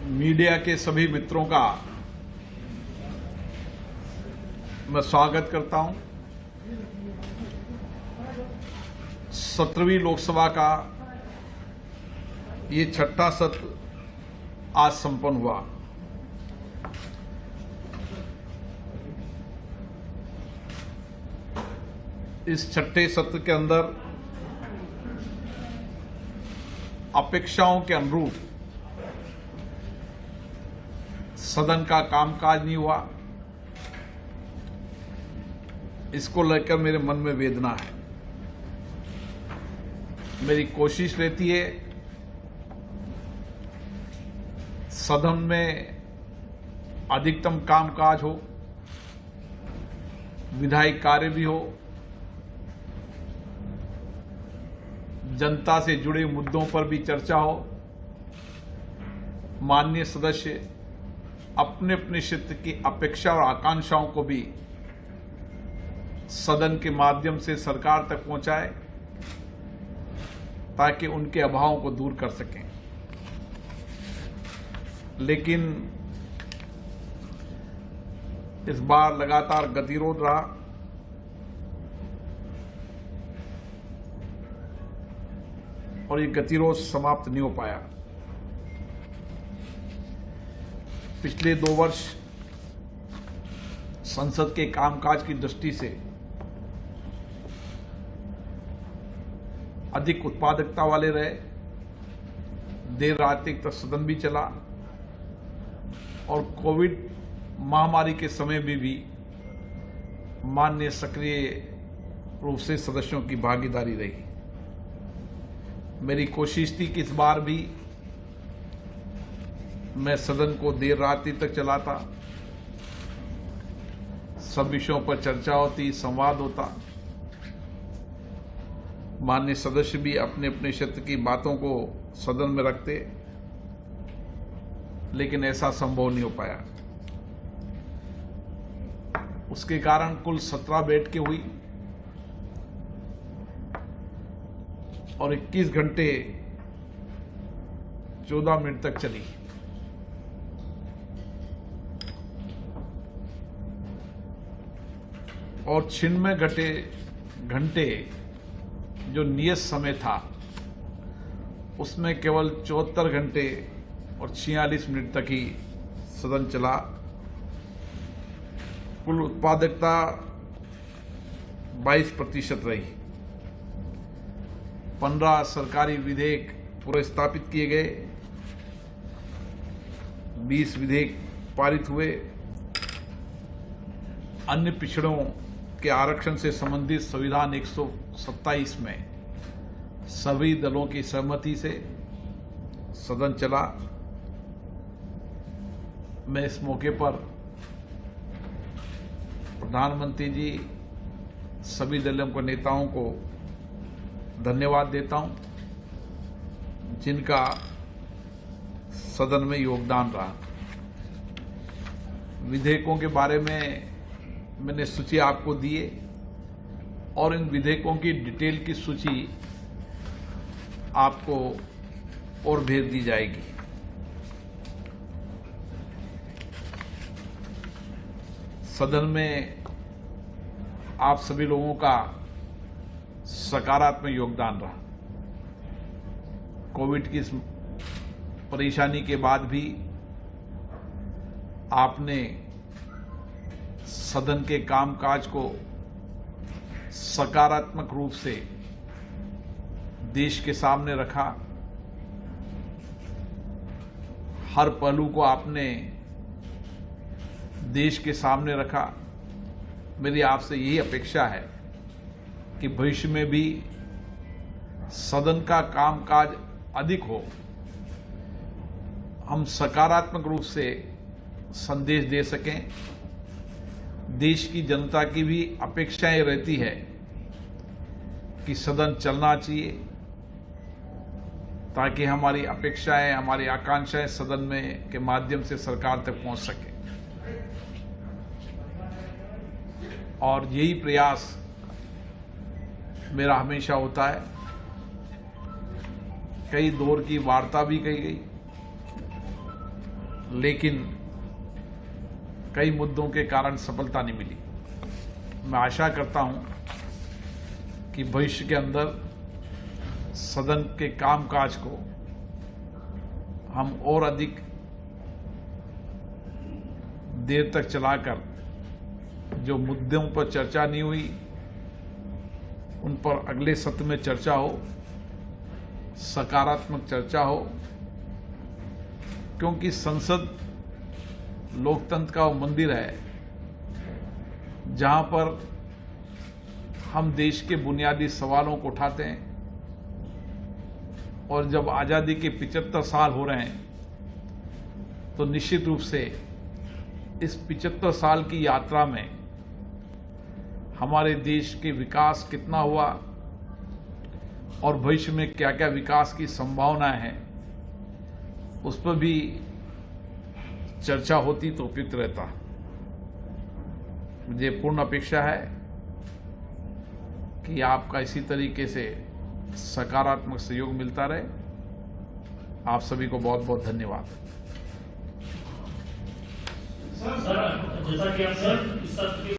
Media के सभी मित्रों का मैं स्वागत करता हूं। 17वीं लोकसभा का ये छठा सत्र आज संपन्न हुआ। इस छठे सत्र के अंदर अपेक्षाओं के अनुरूप सदन का कामकाज नहीं हुआ। इसको लेकर मेरे मन में वेदना है। मेरी कोशिश रहती है सदन में अधिकतम कामकाज हो, विधायी कार्य भी हो, जनता से जुड़े मुद्दों पर भी चर्चा हो, माननीय सदस्य अपने अपने क्षेत्र की अपेक्षा और आकांक्षाओं को भी सदन के माध्यम से सरकार तक पहुंचाए ताकि उनके अभावों को दूर कर सकें। लेकिन इस बार लगातार गतिरोध रहा। और ये गतिरोध समाप्त नहीं हो पाया। पिछले 2 वर्ष संसद के कामकाज की दृष्टि से अधिक उत्पादकता वाले रहे। देर रात तक सदन भी चला और कोविड महामारी के समय में भी माननीय सक्रिय रूप से सदस्यों की भागीदारी रही। मेरी कोशिश थी कि इस बार भी मैं सदन को देर रात तक चलाता, सब विषयों पर चर्चा होती, संवाद होता, माननीय सदस्य भी अपने अपने क्षेत्र की बातों को सदन में रखते, लेकिन ऐसा संभव नहीं हो पाया। उसके कारण कुल 17 बैठकें हुई और 21 घंटे 14 मिनट तक चली। और 96 घंटे जो नियत समय था उसमें केवल 74 घंटे और 46 मिनट तक ही सदन चला। कुल उत्पादकता 22% रही। 15 सरकारी विधेयक पुरस्तापित किए गए, 20 विधेयक पारित हुए। अन्य पिछड़ों के आरक्षण से संबंधित संविधान 127 में सभी दलों की सहमति से सदन चला। मैं इस मौके पर प्रधानमंत्री जी, सभी दलों के नेताओं को धन्यवाद देता हूं, जिनका सदन में योगदान रहा। विधेयकों के बारे में मैंने सूची आपको दी है और इन विधेयकों की डिटेल की सूची आपको और भेज दी जाएगी। सदन में आप सभी लोगों का सकारात्मक योगदान रहा। कोविड की इस परेशानी के बाद भी आपने सदन के कामकाज को सकारात्मक रूप से देश के सामने रखा। हर पहलू को आपने देश के सामने रखा। मेरी आपसे यही अपेक्षा है कि भविष्य में भी सदन का कामकाज अधिक हो, हम सकारात्मक रूप से संदेश दे सकें। देश की जनता की भी अपेक्षाएं रहती है कि सदन चलना चाहिए ताकि हमारी अपेक्षाएं, हमारी आकांक्षाएं सदन में के माध्यम से सरकार तक पहुंच सके। और यही प्रयास मेरा हमेशा होता है। कई दौर की वार्ता भी कही गई लेकिन कई मुद्दों के कारण सफलता नहीं मिली। मैं आशा करता हूं कि भविष्य के अंदर सदन के कामकाज को हम और अधिक देर तक चलाकर जो मुद्दों पर चर्चा नहीं हुई उन पर अगले सत्र में चर्चा हो, सकारात्मक चर्चा हो, क्योंकि संसद लोकतंत्र का वो मंदिर है जहां पर हम देश के बुनियादी सवालों को उठाते हैं। और जब आजादी के 75 साल हो रहे हैं तो निश्चित रूप से इस 75 साल की यात्रा में हमारे देश के विकास कितना हुआ और भविष्य में क्या क्या विकास की संभावनाएं हैं उस पर भी चर्चा होती तो उपयुक्त रहता। मुझे पूर्ण अपेक्षा है कि आपका इसी तरीके से सकारात्मक सहयोग मिलता रहे। आप सभी को बहुत बहुत धन्यवाद। सर जैसा कि आप